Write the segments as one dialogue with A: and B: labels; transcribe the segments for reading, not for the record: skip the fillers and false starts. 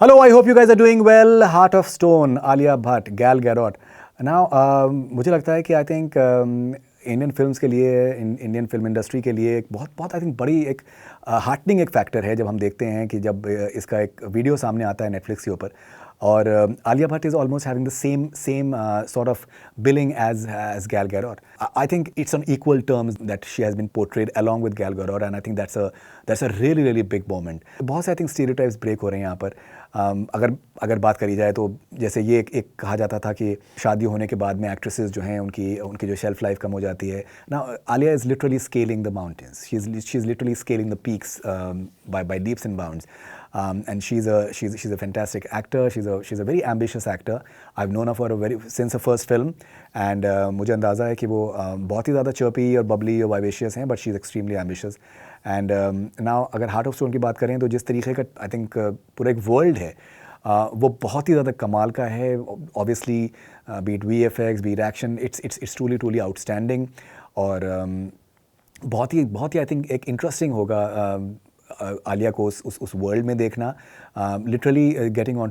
A: Hello, I hope you guys are doing well. Heart of Stone, Alia Bhatt, Gal Gadot. Now, मुझे लगता है कि I think Indian films के लिए, Indian film industry के लिए एक बहुत बहुत आई थिंक बड़ी एक हार्टनिंग एक फैक्टर है जब हम देखते हैं कि जब इसका एक वीडियो सामने आता है नेटफ्लिक्स के ऊपर और Alia Bhatt is almost having the same sort of billing as Gal Gadot. I think it's on equal terms that she has been portrayed along with Gal Gadot, and I think that's a really big moment. बहुत से I think stereotypes break हो रहे हैं यहाँ पर. अगर बात करी जाए तो जैसे ये एक कहा जाता था कि शादी होने के बाद में एक्ट्रेसेस जो हैं उनकी जो शेल्फ लाइफ कम हो जाती है. ना Alia is literally scaling the mountains. She is literally scaling the peaks by leaps and bounds. And she's a fantastic actor. She's a very ambitious actor. I've known her since her first film, and मुझे अंदाज़ा है कि वो बहुत ही ज़्यादा chirpy और bubbly और vivacious हैं, but she's extremely ambitious. And now अगर हार्ट ऑफ स्टोन की बात करें तो जिस तरीके का आई थिंक पूरा एक वर्ल्ड है वो बहुत ही ज़्यादा कमाल का है. Obviously be it VFX, be it action, it's truly outstanding. और बहुत ही आई थिंक एक इंटरेस्टिंग होगा आलिया को उस वर्ल्ड में देखना. Literally getting on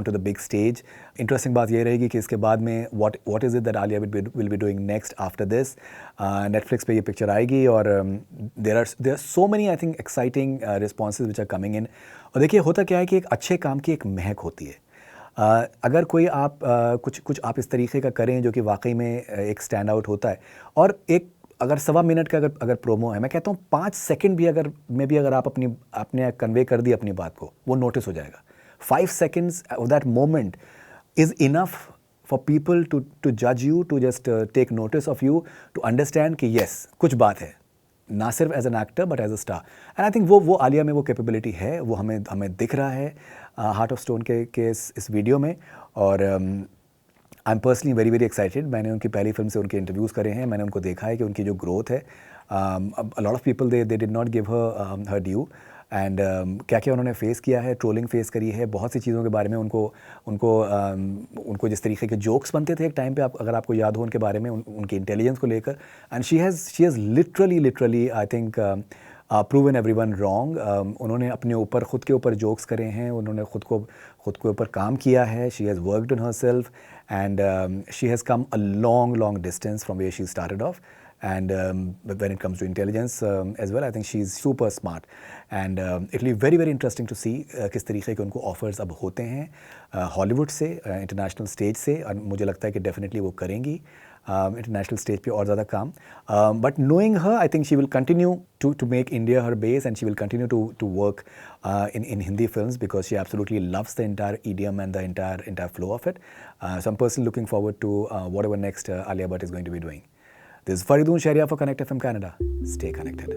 A: to the big stage. Interesting बात ये रहेगी कि इसके बाद में what is it that Alia will be doing next after this. Netflix पे ये पिक्चर आएगी और there are so many I think exciting responses which are coming in. और देखिए होता क्या है कि एक अच्छे काम की एक महक होती है. अगर कोई आप कुछ आप इस तरीके का करें जो कि वाकई में एक स्टैंड आउट होता है. और एक अगर 1.25 मिनट का अगर प्रोमो है, मैं कहता हूँ 5 सेकंड भी अगर आप अपने कन्वे कर दी अपनी बात को, वो नोटिस हो जाएगा. 5 seconds of that moment is enough for people to judge you, to just take notice of you, to understand कि yes कुछ बात है, ना सिर्फ as an actor but as a star. And I think वो आलिया में वो कैपेबिलिटी है, वो हमें दिख रहा है हार्ट ऑफ स्टोन के इस वीडियो में. और I am personally very excited. मैंने उनकी पहली फिल्म से उनके इंटरव्यूज़ करे हैं. मैंने उनको देखा है कि उनकी जो ग्रोथ है, a lot of people they did not give her due. And क्या उन्होंने फेस किया है, ट्रोलिंग फेस करी है, बहुत सी चीज़ों के बारे में उनको जिस तरीके के जोक्स बनते थे एक टाइम पे, अगर आपको याद हो उनके बारे में, उनके इंटेलिजेंस को लेकर. And she has literally I think proven everyone wrong. उन्होंने अपने ऊपर खुद के ऊपर जोक्स करे हैं, उन्होंने खुद के ऊपर काम किया है. She has worked on herself and she has come a long distance from where she started off. And when it comes to intelligence as well, I think she's super smart. And it'll be very interesting to see किस तरीके के उनको offers अब होते हैं Hollywood से, international stage से. और मुझे लगता है कि डेफिनेटली वो करेंगी इंटरनेशनल स्टेज पे और ज़्यादा काम. But knowing her, I think she will continue to make India her base, and she will continue to work in Hindi films because she absolutely loves the entire idiom and the entire flow of it. So I'm personally looking forward to whatever next Alia Bhatt is going to be doing. This is Faridoon Sharia for Connect FM Canada. Stay connected.